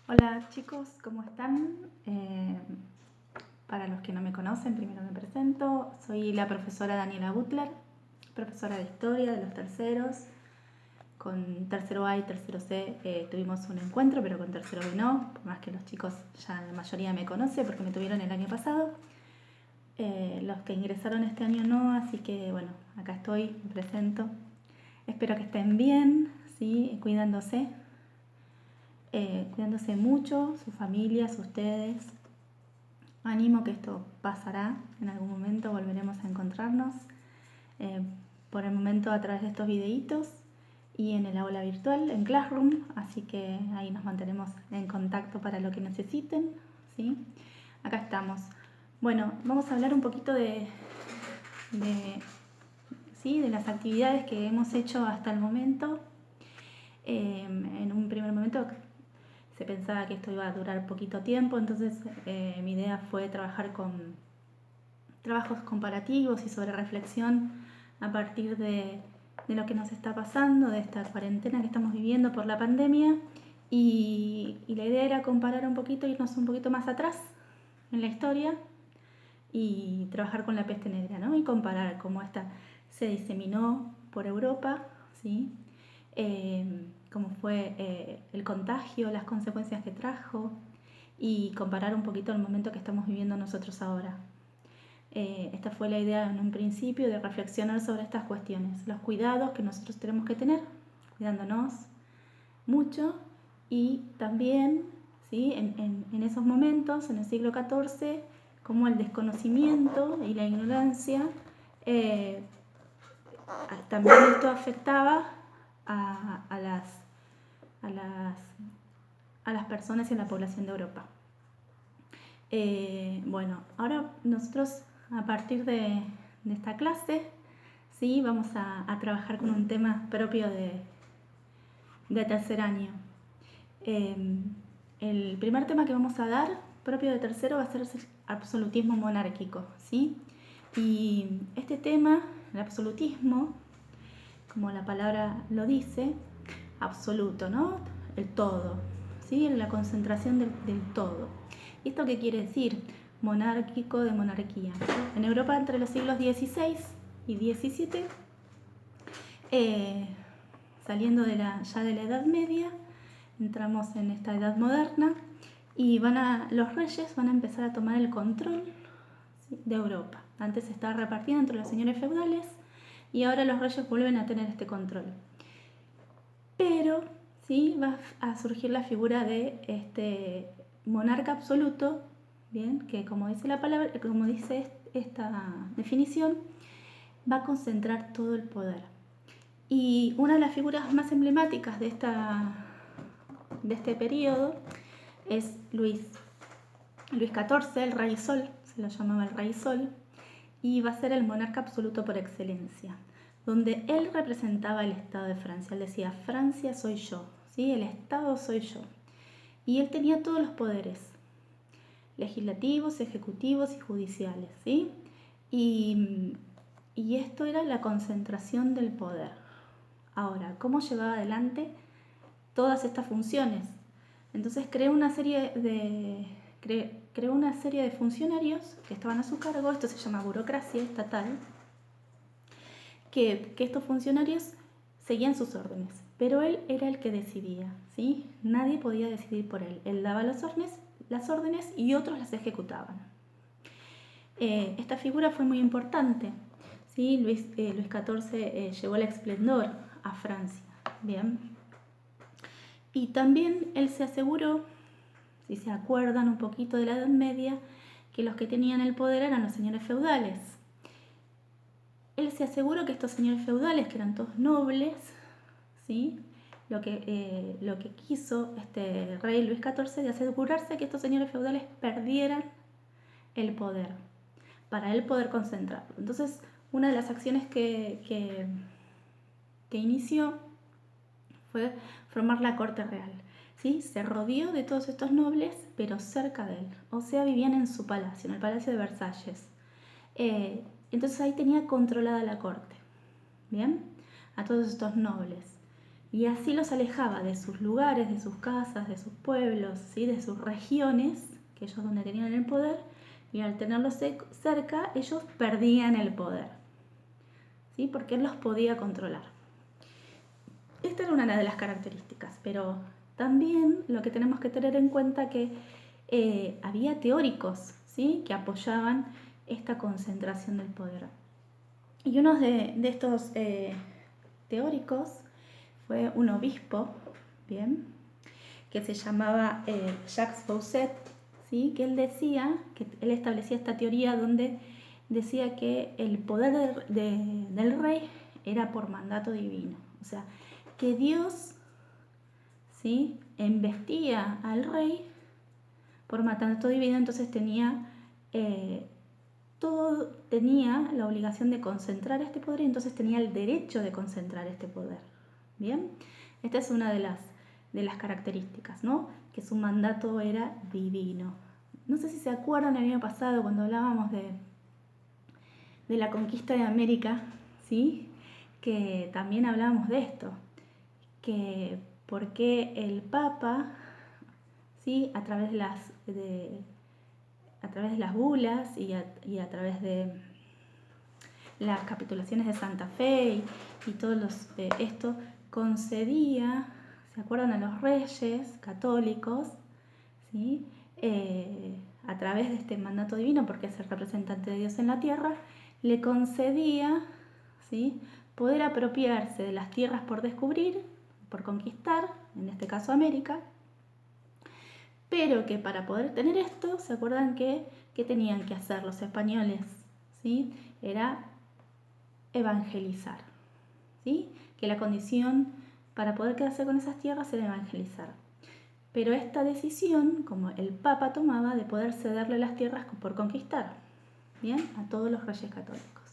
Hola chicos, ¿cómo están? Para los que no me conocen, primero me presento. Soy la profesora Daniela Butler, profesora de Historia de los terceros. Con tercero A y tercero C tuvimos un encuentro, pero con tercero B no, por más que los chicos ya la mayoría me conocen porque me tuvieron el año pasado. Los que ingresaron este año no, así que bueno, acá estoy, me presento. Espero que estén bien, ¿sí? Cuidándose mucho, sus familias, ustedes. Animo que esto pasará, en algún momento volveremos a encontrarnos, eh, por el momento a través de estos videitos y en el aula virtual, en Classroom, así que ahí nos mantenemos en contacto para lo que necesiten, ¿sí? Acá estamos. Bueno, vamos a hablar un poquito ¿sí? de las actividades que hemos hecho hasta el momento. En un primer momento se pensaba que esto iba a durar poquito tiempo, entonces mi idea fue trabajar con trabajos comparativos y sobre reflexión a partir de lo que nos está pasando, de esta cuarentena que estamos viviendo por la pandemia. Y la idea era comparar un poquito, irnos un poquito más atrás en la historia y trabajar con la peste negra, ¿no? Y comparar cómo esta se diseminó por Europa, ¿sí? Cómo fue el contagio, las consecuencias que trajo y comparar un poquito el momento que estamos viviendo nosotros ahora. Esta fue la idea en un principio de reflexionar sobre estas cuestiones, los cuidados que nosotros tenemos que tener, cuidándonos mucho y también, ¿sí? en esos momentos, en el siglo XIV, como el desconocimiento y la ignorancia, también esto afectaba a las personas y a la población de Europa. Bueno, ahora nosotros a partir de esta clase, ¿sí? Vamos a trabajar con un tema propio de tercer año. El primer tema que vamos a dar, propio de tercero, va a ser el absolutismo monárquico, ¿sí? Y este tema, el absolutismo, como la palabra lo dice, absoluto, ¿no? El todo, ¿sí? La concentración del todo. ¿Y esto qué quiere decir? Monárquico, de monarquía. En Europa entre los siglos XVI y XVII, saliendo ya de la Edad Media, entramos en esta Edad Moderna y los reyes van a empezar a tomar el control, ¿sí? de Europa. Antes estaba repartida entre los señores feudales y ahora los reyes vuelven a tener este control. Pero ¿sí? va a surgir la figura de este monarca absoluto, bien, que como dice la palabra, como dice esta definición, va a concentrar todo el poder. Y una de las figuras más emblemáticas de este periodo es Luis XIV, el Rey Sol, se lo llamaba el Rey Sol, y va a ser el monarca absoluto por excelencia, donde él representaba el Estado de Francia. Él decía, Francia soy yo, ¿sí? El Estado soy yo. Y él tenía todos los poderes, legislativos, ejecutivos y judiciales, ¿sí? Y esto era la concentración del poder. Ahora, ¿cómo llevaba adelante todas estas funciones? Entonces creó una serie de funcionarios que estaban a su cargo, esto se llama burocracia estatal, que estos funcionarios seguían sus órdenes, pero él era el que decidía, ¿sí? Nadie podía decidir por él. Él daba las órdenes y otros las ejecutaban. Esta figura fue muy importante, ¿sí? Luis XIV llevó el esplendor a Francia, ¿bien? Y también él se aseguró, si se acuerdan un poquito de la Edad Media, que los que tenían el poder eran los señores feudales. Él se aseguró que estos señores feudales, que eran todos nobles, ¿sí? Lo que quiso este rey Luis XIV de asegurarse que estos señores feudales perdieran el poder, para él poder concentrarlo. Entonces, una de las acciones que inició fue formar la corte real, ¿sí? Se rodeó de todos estos nobles, pero cerca de él, o sea, vivían en su palacio, en el Palacio de Versalles. Entonces ahí tenía controlada la corte, ¿bien? A todos estos nobles. y así los alejaba de sus lugares, de sus casas, de sus pueblos, ¿sí? De sus regiones, que ellos donde tenían el poder, y al tenerlos cerca, ellos perdían el poder, ¿sí? Porque él los podía controlar. Esta era una de las características, pero también lo que tenemos que tener en cuenta que había teóricos, ¿sí? Que apoyaban esta concentración del poder. Y uno de estos teóricos fue un obispo, ¿bien? Que se llamaba Jacques Bossuet, ¿sí? Que él decía, que él establecía esta teoría donde decía que el poder del rey era por mandato divino, o sea, que Dios, ¿sí? Embestía al rey por mandato divino, entonces tenía la obligación de concentrar este poder y entonces tenía el derecho de concentrar este poder. Bien, esta es una de las características, ¿no? Que su mandato era divino. No sé si se acuerdan el año pasado cuando hablábamos de la conquista de América, ¿sí? Que también hablábamos de esto, que por qué el Papa, ¿sí? A través de las bulas y a través de las capitulaciones de Santa Fe y todo esto concedía, ¿se acuerdan? A los reyes católicos, ¿sí? A través de este mandato divino, porque es el representante de Dios en la tierra, le concedía, ¿sí? Poder apropiarse de las tierras por descubrir, por conquistar, en este caso América, pero que para poder tener esto, ¿se acuerdan que tenían que hacer los españoles? ¿Sí? Era evangelizar, ¿sí? Que la condición para poder quedarse con esas tierras era evangelizar. Pero esta decisión, como el Papa tomaba, de poder cederle las tierras por conquistar, ¿bien? A todos los reyes católicos.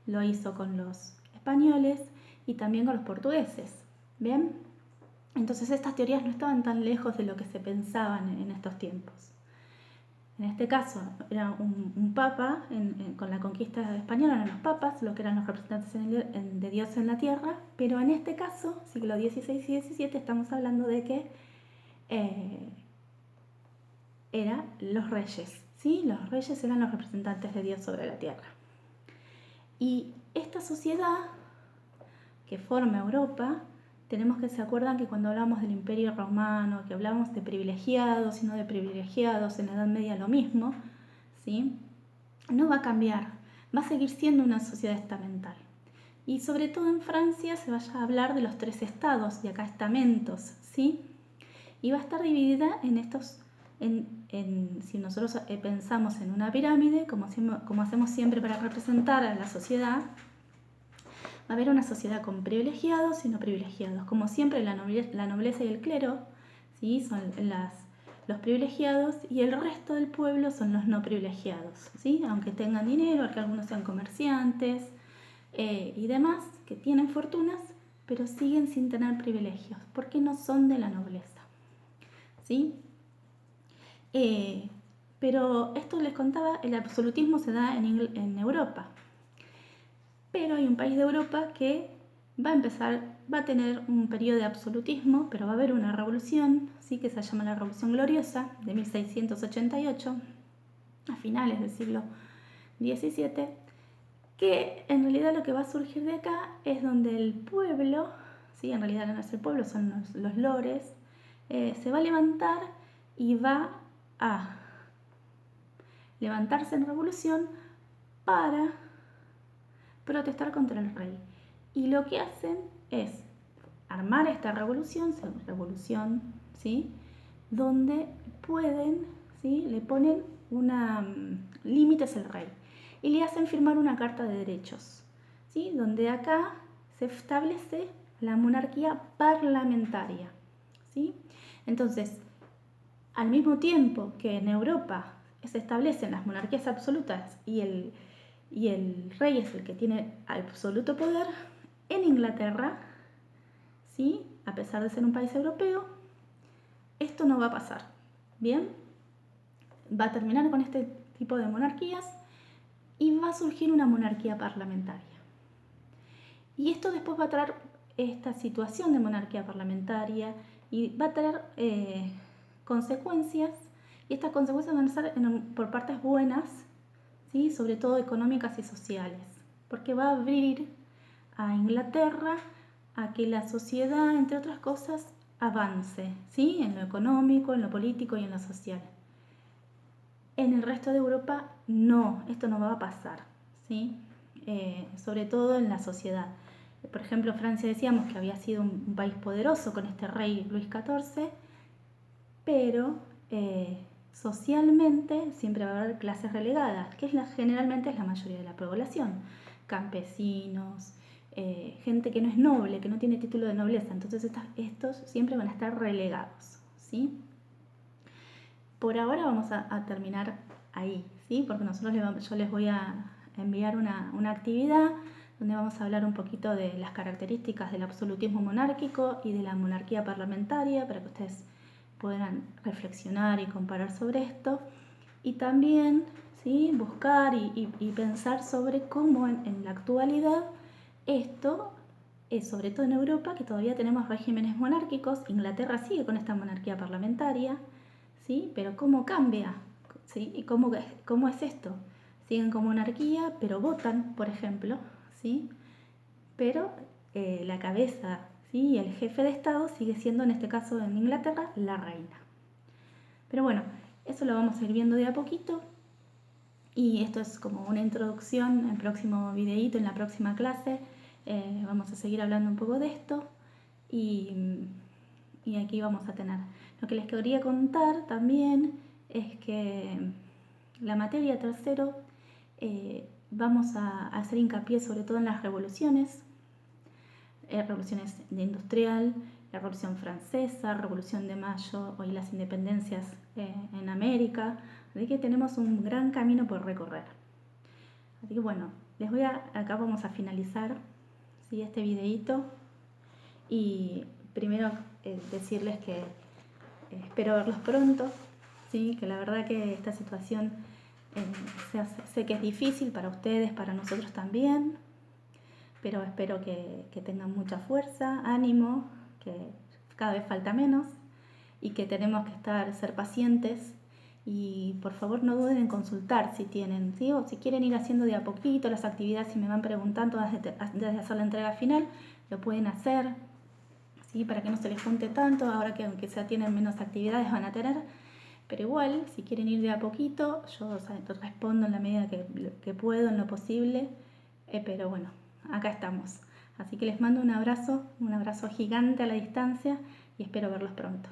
Lo hizo con los españoles y también con los portugueses, ¿bien? Entonces estas teorías no estaban tan lejos de lo que se pensaban en estos tiempos. En este caso era un papa, con la conquista española eran los papas, los que eran los representantes de Dios en la tierra, pero en este caso, siglo XVI y XVII, estamos hablando de que eran los reyes, ¿sí? Los reyes eran los representantes de Dios sobre la tierra. Y esta sociedad que forma Europa, tenemos que se acuerdan que cuando hablamos del Imperio Romano, que hablamos de privilegiados y no de privilegiados, en la Edad Media lo mismo, ¿sí? No va a cambiar, va a seguir siendo una sociedad estamental. Y sobre todo en Francia se vaya a hablar de los 3 estados, de acá estamentos, ¿sí? Y va a estar dividida en estos, si nosotros pensamos en una pirámide, como hacemos siempre para representar a la sociedad, va a haber una sociedad con privilegiados y no privilegiados. Como siempre, la nobleza y el clero, ¿sí? Son los privilegiados y el resto del pueblo son los no privilegiados, ¿sí? Aunque tengan dinero, aunque algunos sean comerciantes y demás, que tienen fortunas, pero siguen sin tener privilegios, porque no son de la nobleza, ¿sí? Pero esto les contaba, el absolutismo se da en Europa. Pero hay un país de Europa que va a tener un periodo de absolutismo, pero va a haber una revolución, ¿sí? Que se llama la Revolución Gloriosa de 1688, a finales del siglo XVII, que en realidad lo que va a surgir de acá es donde el pueblo, ¿sí? En realidad no es el pueblo, son los lores, se va a levantar y va a levantarse en revolución para protestar contra el rey. Y lo que hacen es armar esta revolución, ¿sí? Donde pueden, ¿sí? Le ponen límites al rey y le hacen firmar una carta de derechos, ¿sí? Donde acá se establece la monarquía parlamentaria, ¿sí? Entonces, al mismo tiempo que en Europa se establecen las monarquías absolutas y el rey es el que tiene absoluto poder, en Inglaterra, ¿sí? A pesar de ser un país europeo, esto no va a pasar, ¿bien? Va a terminar con este tipo de monarquías y va a surgir una monarquía parlamentaria. Y esto después va a traer esta situación de monarquía parlamentaria y va a tener consecuencias, y estas consecuencias van a ser por partes buenas, ¿sí? Sobre todo económicas y sociales, porque va a abrir a Inglaterra a que la sociedad, entre otras cosas, avance, ¿sí? En lo económico, en lo político y en lo social. En el resto de Europa no, esto no va a pasar, ¿sí? Sobre todo en la sociedad. Por ejemplo, Francia decíamos que había sido un país poderoso con este rey Luis XIV, pero socialmente siempre va a haber clases relegadas, que generalmente es la mayoría de la población, campesinos, gente que no es noble, que no tiene título de nobleza, entonces estos siempre van a estar relegados, ¿sí? Por ahora vamos a terminar ahí, ¿sí? Porque yo les voy a enviar una actividad donde vamos a hablar un poquito de las características del absolutismo monárquico y de la monarquía parlamentaria para que ustedes puedan reflexionar y comparar sobre esto, y también, ¿sí? Buscar y pensar sobre cómo en la actualidad esto, sobre todo en Europa, que todavía tenemos regímenes monárquicos. Inglaterra sigue con esta monarquía parlamentaria, ¿sí? Pero cómo cambia, ¿sí? Y cómo es esto. Siguen con monarquía, pero votan, por ejemplo, ¿sí? Pero la cabeza, ¿sí? El jefe de Estado sigue siendo, en este caso en Inglaterra, la reina. Pero bueno, eso lo vamos a ir viendo de a poquito. Y esto es como una introducción. En el próximo videíto, en la próxima clase, vamos a seguir hablando un poco de esto. Y aquí vamos a tener. Lo que les quería contar también es que la materia tercero vamos a hacer hincapié sobre todo en las revoluciones. Revoluciones de industrial, la Revolución Francesa, Revolución de Mayo, hoy las independencias en América. Así que tenemos un gran camino por recorrer. Así que bueno, acá vamos a finalizar, ¿sí? Este videito. Y primero decirles que espero verlos pronto, ¿sí? Que la verdad que esta situación sé que es difícil para ustedes, para nosotros también, pero espero que tengan mucha fuerza, ánimo, que cada vez falta menos y que tenemos que ser pacientes. Y por favor no duden en consultar si tienen, ¿sí? O si quieren ir haciendo de a poquito las actividades, si me van preguntando antes de hacer la entrega final, lo pueden hacer, ¿sí? Para que no se les junte tanto, ahora que aunque sea tienen menos actividades van a tener, pero igual si quieren ir de a poquito, yo respondo en la medida que puedo, en lo posible, pero bueno, acá estamos. Así que les mando un abrazo gigante a la distancia y espero verlos pronto.